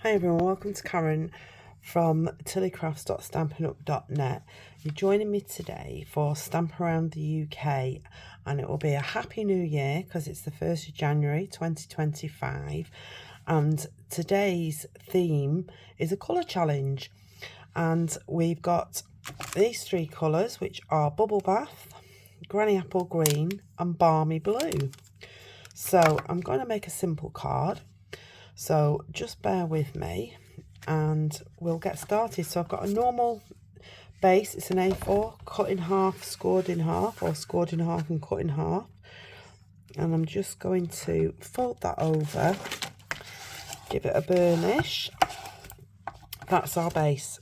Hi everyone, welcome to Karen from tilleykrafts.stampinupuk.net. You're joining me today for Stamp Around the UK, and it will be a Happy New Year because it's the 1st of January 2025, and today's theme is a colour challenge, and we've got these three colours, which are Bubble Bath, Granny Apple Green and Balmy Blue. So I'm going to make a simple card. So just bear with me and we'll get started. So I've got a normal base. It's an A4 cut in half, scored in half, or scored in half and cut in half. And I'm just going to fold that over, give it a burnish. That's our base.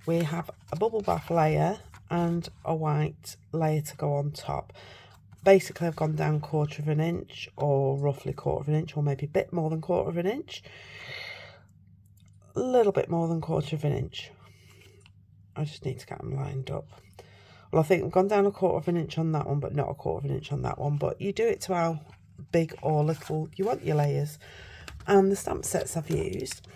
We have a bubble bath layer and a white layer to go on top. Basically, I've gone down 1/4 of an inch, or roughly 1/4 of an inch, or maybe a bit more than 1/4 of an inch. A little bit more than 1/4 of an inch. I just need to get them lined up. Well, I think I've gone down 1/4 of an inch on that one, but not 1/4 of an inch on that one. But you do it to how big or little you want your layers. And the stamp sets I've used,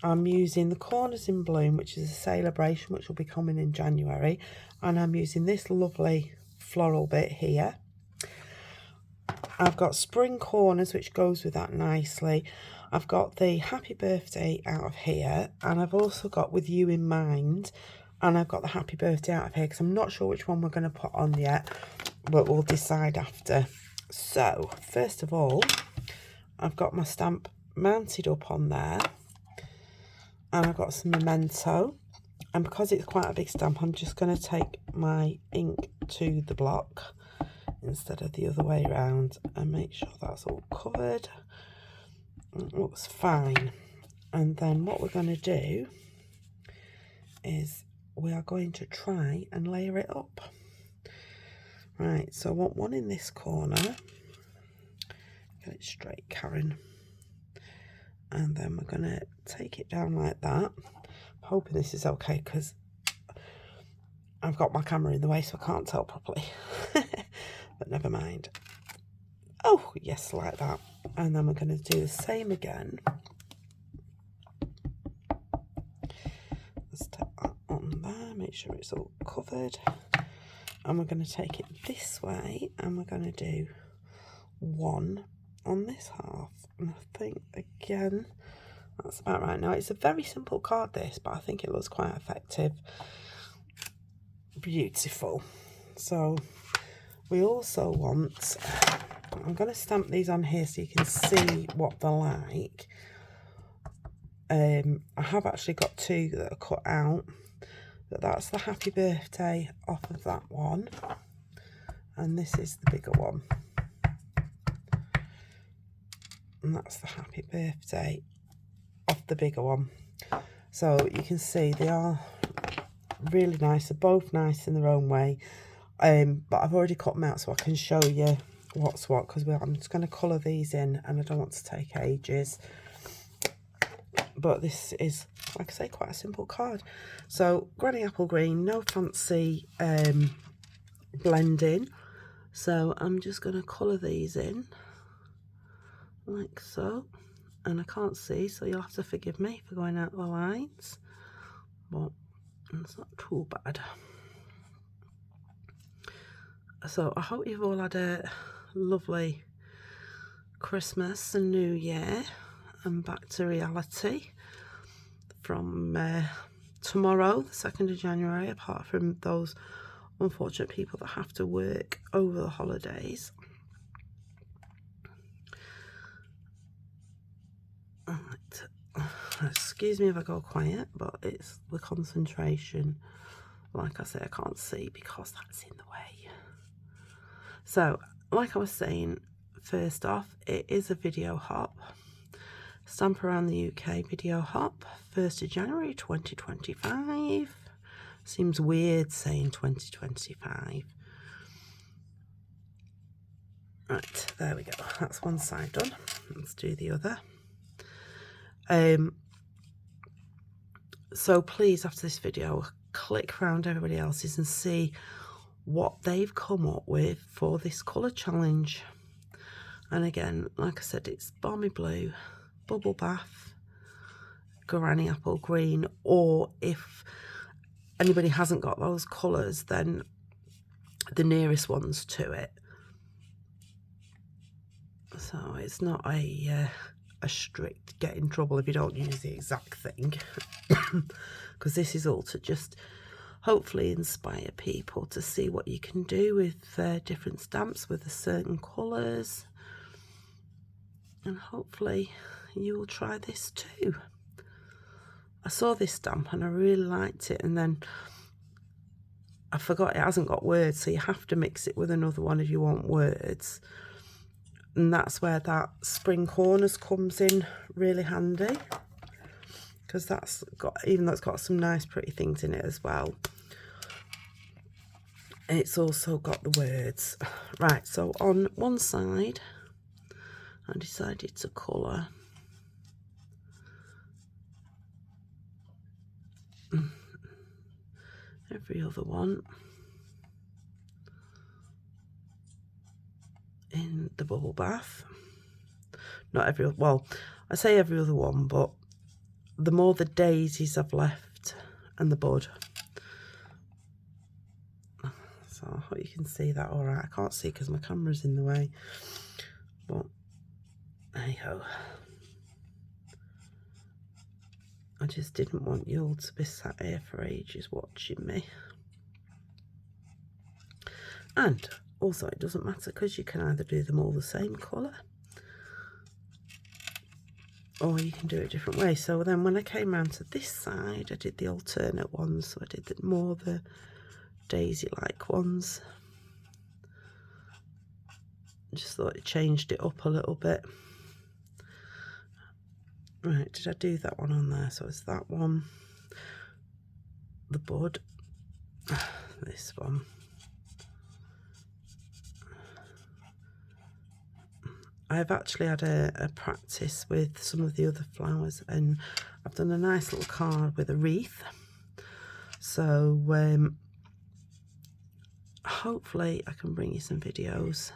I'm using the Corners in Bloom, which is a celebration, which will be coming in January. And I'm using this lovely floral bit here. I've got Spring Corners, which goes with that nicely. I've got the Happy Birthday out of here, and I've also got With You in Mind, and I've got the Happy Birthday out of here because I'm not sure which one we're going to put on yet, but we'll decide after. So first of all, I've got my stamp mounted up on there, and I've got some memento, and because it's quite a big stamp, I'm just going to take my ink to the block instead of the other way around and make sure that's all covered. It looks fine. And then what we're going to do is we are going to try and layer it up. Right, so I want one in this corner. Get it straight, Karen. And then we're going to take it down like that. I'm hoping this is okay because I've got my camera in the way, so I can't tell properly. But never mind. Oh, yes, like that. And then we're going to do the same again. Let's tap that on there, make sure it's all covered. And we're going to take it this way, and we're going to do one on this half. And I think, again, that's about right. Now, it's a very simple card, this, but I think it looks quite effective. Beautiful. So we also want, I'm going to stamp these on here so you can see what they're like. I have actually got two that are cut out, but that's the Happy Birthday off of that one, and this is the bigger one, and that's the Happy Birthday off the bigger one. So you can see they are really nice. They're both nice in their own way. But I've already cut them out so I can show you what's what, because I'm just going to colour these in and I don't want to take ages. But this is, like I say, quite a simple card. So Granny Apple Green, no fancy blending. So I'm just going to colour these in like so. And I can't see, so you'll have to forgive me for going out the lines. But it's not too bad. So I hope you've all had a lovely Christmas and New Year, and back to reality from tomorrow, the 2nd of January, apart from those unfortunate people that have to work over the holidays. Right. Excuse me if I go quiet, but it's the concentration. Like I say, I can't see because that's in the way. So, like I was saying, first off, it is a video hop. Stamp Around the UK video hop, 1st of January 2025. Seems weird saying 2025. Right, there we go. That's one side done. Let's do the other. So please, after this video, click around everybody else's and see what they've come up with for this colour challenge. And again, like I said, it's Balmy Blue, Bubble Bath, granny apple green, or if anybody hasn't got those colours, then the nearest ones to it. So it's not a strict get in trouble if you don't use the exact thing, because this is all to just hopefully inspire people to see what you can do with different stamps with certain colours, and hopefully you will try this too. I saw this stamp and I really liked it, and then I forgot it hasn't got words, so you have to mix it with another one if you want words. And that's where that spring corners comes in really handy, because that's got, even though it's got some nice pretty things in it as well, it's also got the words. Right, so on one side I decided to colour every other one in the bubble bath. Not every, well, I say every other one, but the more the daisies I've left and the bud. So I hope you can see that all right. I can't see because my camera's in the way, but hey ho. I just didn't want you all to be sat here for ages watching me. And also it doesn't matter, because you can either do them all the same colour or you can do it a different way. So then when I came round to this side, I did the alternate ones. So I did the daisy-like ones. Just thought it changed it up a little bit. Right, did I do that one on there? So it's that one, the bud, this one. I've actually had a practice with some of the other flowers, and I've done a nice little card with a wreath. So hopefully I can bring you some videos.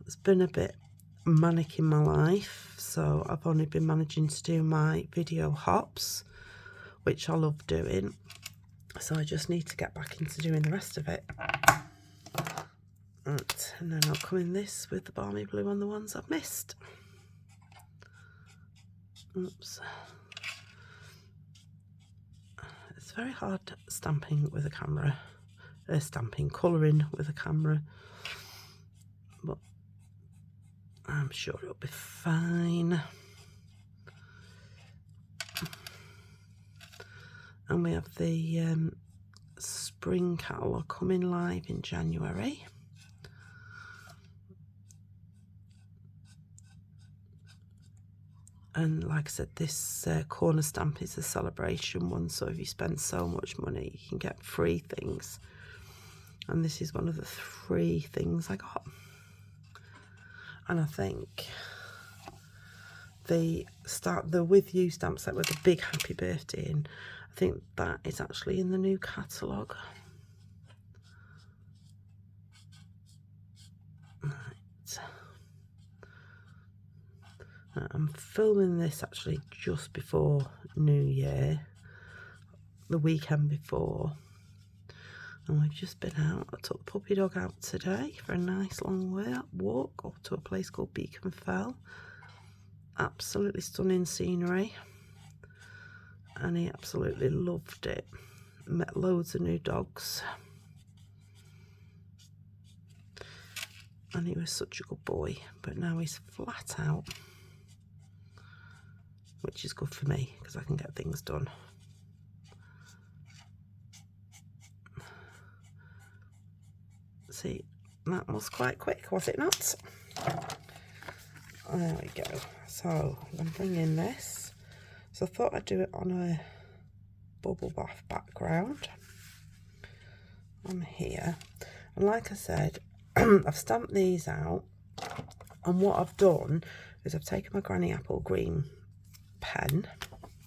It's been a bit manic in my life, so I've only been managing to do my video hops, which I love doing. So I just need to get back into doing the rest of it. Right, and then I'll come in this with the Balmy blue on the ones I've missed. Oops. It's very hard stamping with a camera, colouring with a camera, but I'm sure it'll be fine. And we have the spring catalogue coming live in January. And like I said, this corner stamp is a celebration one, so if you spend so much money, you can get free things. And this is one of the 3 things I got. And I think the With You stamp set with a big happy birthday in, I think that is actually in the new catalogue. Right. I'm filming this actually just before New Year, the weekend before, and we've just been out. I took the puppy dog out today for a nice long walk up to a place called Beacon Fell. Absolutely stunning scenery, and he absolutely loved it. Met loads of new dogs, and he was such a good boy, but now he's flat out, which is good for me because I can get things done. See, that was quite quick, was it not? There we go. So I'm bringing this. So I thought I'd do it on a bubble bath background on here. And like I said, I've stamped these out, and what I've done is I've taken my Granny Apple Green pen,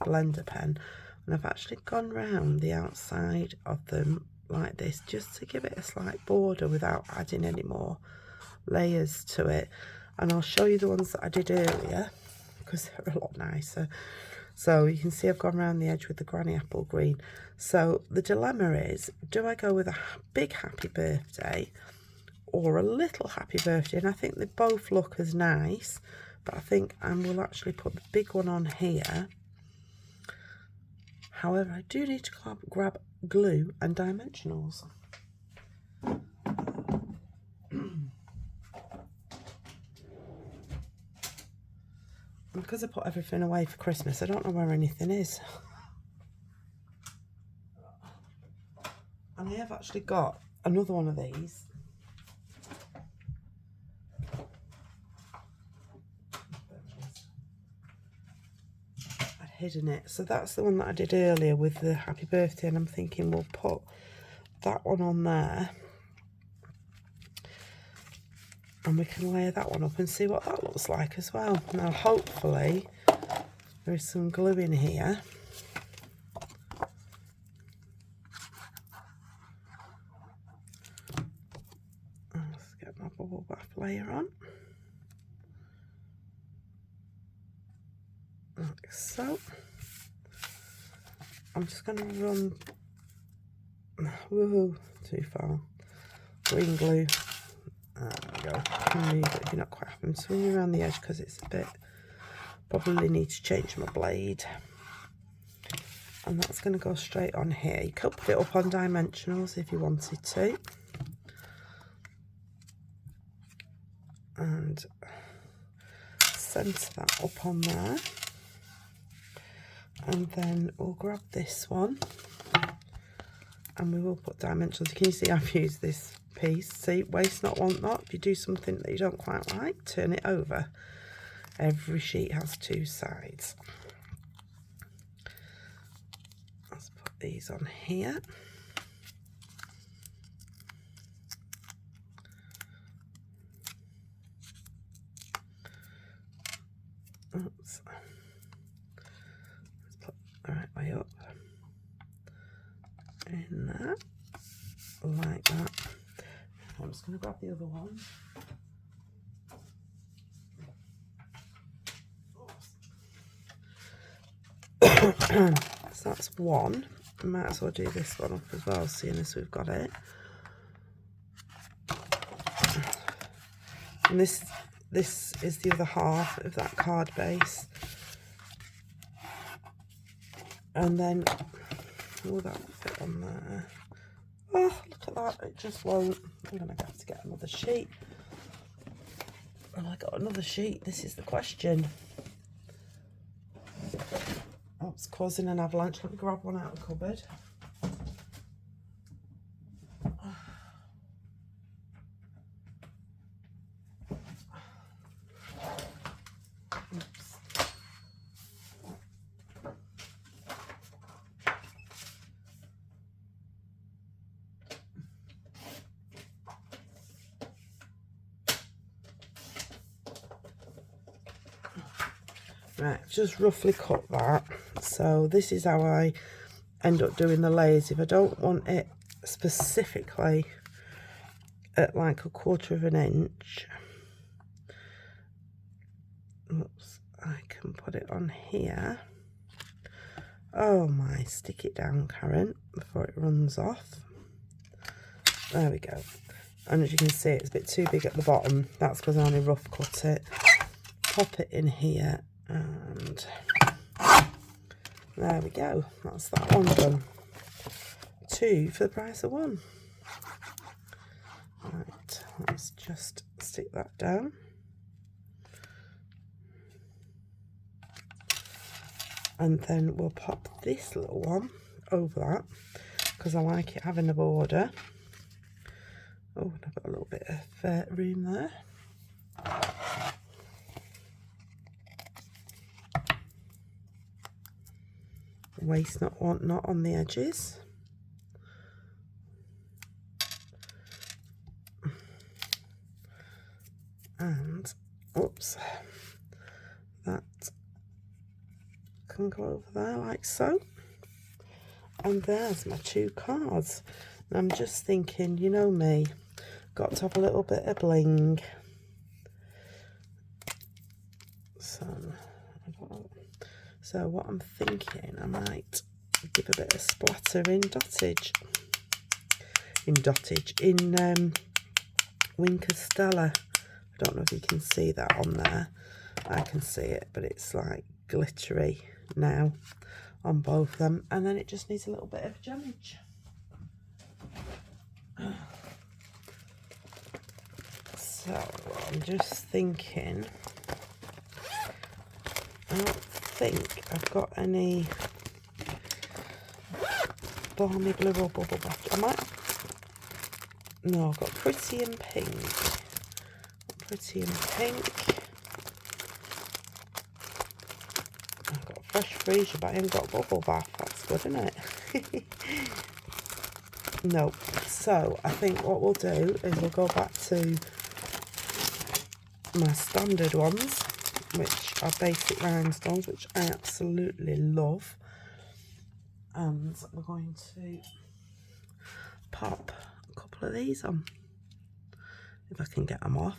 blender pen, and I've actually gone round the outside of them like this, just to give it a slight border without adding any more layers to it. And I'll show you the ones that I did earlier. because they're a lot nicer. So you can see I've gone around the edge with the granny apple green. So the dilemma is, do I go with a big happy birthday or a little happy birthday? And I think they both look as nice, but I think I will actually put the big one on here. However, I do need to grab glue and dimensionals. Because I put everything away for Christmas, I don't know where anything is. And I have actually got another one of these. I'd hidden it. So that's the one that I did earlier with the happy birthday, and I'm thinking we'll put that one on there. And we can layer that one up and see what that looks like as well. Now, hopefully, there is some glue in here. Let's get my bubble bath layer on. Like so. I'm just going to run, woohoo, too far, green glue. There we go. Move it if you're not quite happy. I'm swinging around the edge because it's a bit, probably need to change my blade. And that's going to go straight on here. You could put it up on dimensionals if you wanted to. And centre that up on there. And then we'll grab this one. And we will put dimensionals. Can you see I've used this piece? See, waste not, want not. If you do something that you don't quite like, turn it over. Every sheet has two sides. Let's put these on here. Oops. Let's put the right way up. In that. Like that. I'm just going to grab the other one. So that's one. I might as well do this one up as well, seeing as we've got it. And this is the other half of that card base. And then, oh, that will fit on there. Oh, look at that, it just won't. I'm going to have to get another sheet. And I got another sheet, this is the question. Oh, it's causing an avalanche. Let me grab one out of the cupboard. Oops. Right, just roughly cut that. So this is how I end up doing the layers. If I don't want it specifically at like 1/4 of an inch, oops, I can put it on here. Oh my, stick it down, Karen, before it runs off. There we go. And as you can see, it's a bit too big at the bottom. That's because I only rough cut it. Pop it in here. And there we go, that's that one done. 2 for the price of 1. Right, let's just stick that down. And then we'll pop this little one over that, because I like it having a border. Oh, and I've got a little bit of room there. Waste not, want not on the edges. And, oops, that can go over there like so. And there's my 2 cards. And I'm just thinking, you know me, got to have a little bit of bling. So, So what I'm thinking, I might give a bit of splatter in Winker Stella. I don't know if you can see that on there. I can see it, but it's like glittery now on both of them. And then it just needs a little bit of jammage. So I'm just thinking, I don't think I've got any Balmy Blue or Bubble Bath. I might have, no, I've got Pretty and Pink. Pretty and Pink. I've got Fresh Freezer, but I haven't got Bubble Bath. That's good, isn't it? No. So I think what we'll do is we'll go back to my standard ones, which are basic rhinestones, which I absolutely love. And we're going to pop a couple of these on, if I can get them off.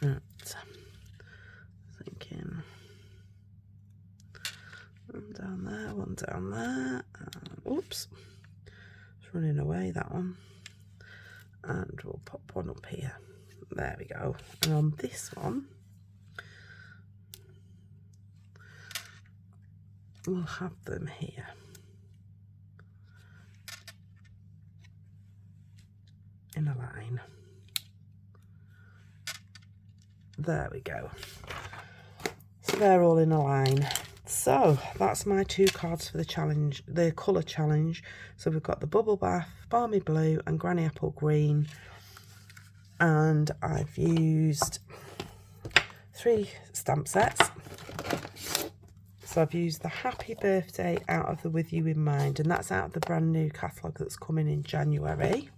Right. Thinking one down there, and, oops, it's running away, that one. And we'll pop one up here. There we go. And on this one, we'll have them here. In a line. There we go. So they're all in a line. So that's my 2 cards for the challenge, the colour challenge. So we've got the Bubble Bath, Balmy Blue and Granny Apple Green. And I've used 3 stamp sets. So I've used the Happy Birthday out of the With You in Mind, and that's out of the brand new catalogue that's coming in January.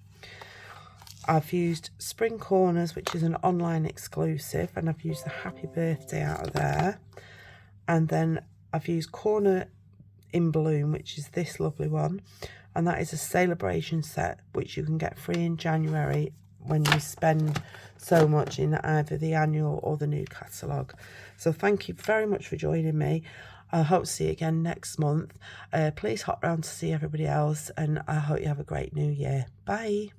I've used Spring Corners, which is an online exclusive, and I've used the Happy Birthday out of there. And then I've used Corner in Bloom, which is this lovely one, and that is a celebration set which you can get free in January when you spend so much in either the annual or the new catalogue. So thank you very much for joining me. I hope to see you again next month. Please hop round to see everybody else, and I hope you have a great new year. Bye.